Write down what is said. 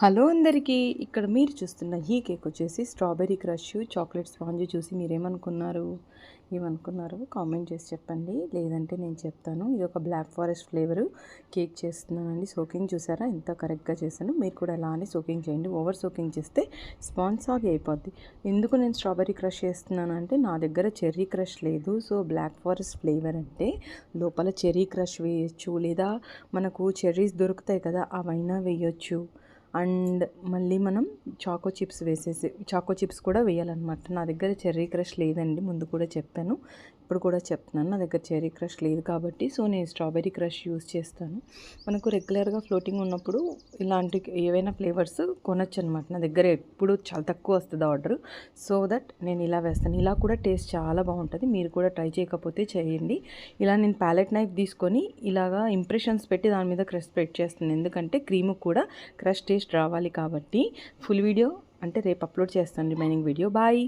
Hello అందరికీ. ఇక్కడ మీరు చూస్తున్న ఈ కేక్ వచ్చేసి స్ట్రాబెర్రీ క్రష్ చాక్లెట్ స్పాంజ్ చూసి మీరేమనుకున్నారు? ఏమనుకున్నారో కామెంట్ చేసి చెప్పండి. లేదంటే నేను చెప్తాను. ఇది ఒక బ్లాక్ ఫారెస్ట్ ఫ్లేవరు కేక్ చేస్తున్నానండి. సోకింగ్ చూసారా ఎంత కరెక్ట్గా చేశాను. మీరు కూడా అలానే సోకింగ్ చేయండి. ఓవర్ సోకింగ్ చేస్తే స్పాంజ్ సాగి అయిపోద్ది. ఎందుకు నేను స్ట్రాబెర్రీ క్రష్ చేస్తున్నాను అంటే నా దగ్గర చెర్రీ క్రష్ లేదు. సో బ్లాక్ ఫారెస్ట్ ఫ్లేవర్ అంటే లోపల చెర్రీ క్రష్ వేయచ్చు, లేదా మనకు చెర్రీస్ దొరుకుతాయి కదా, అవైనా వేయచ్చు. అండ్ మళ్ళీ మనం చాకో చిప్స్ కూడా వేయాలన్నమాట. నా దగ్గర చెర్రీ క్రష్ లేదండి, ముందు కూడా చెప్పాను, ఇప్పుడు కూడా చెప్తున్నాను. నా దగ్గర చెర్రీ క్రష్ లేదు కాబట్టి సో నేను స్ట్రాబెర్రీ క్రష్ యూస్ చేస్తాను. మనకు రెగ్యులర్గా ఫ్లోటింగ్ ఉన్నప్పుడు ఇలాంటి ఏవైనా ఫ్లేవర్స్ కొనొచ్చు అనమాట. నా దగ్గర ఎప్పుడు చాలా తక్కువ వస్తుంది ఆర్డర్, సో దట్ నేను ఇలా వేస్తాను. ఇలా కూడా టేస్ట్ చాలా బాగుంటుంది. మీరు కూడా ట్రై చేయకపోతే చేయండి. ఇలా నేను ప్యాలెట్ నైఫ్ తీసుకొని ఇలాగా ఇంప్రెషన్స్ పెట్టి దాని మీద క్రష్ స్ప్రెడ్ చేస్తాను. ఎందుకంటే క్రీమ్ కూడా క్రష్ టేస్ట్ రావాలి కాబట్టి. ఫుల్ వీడియో అంటే రేపు అప్లోడ్ చేస్తాను, రిమైనింగ్ వీడియో. బాయ్.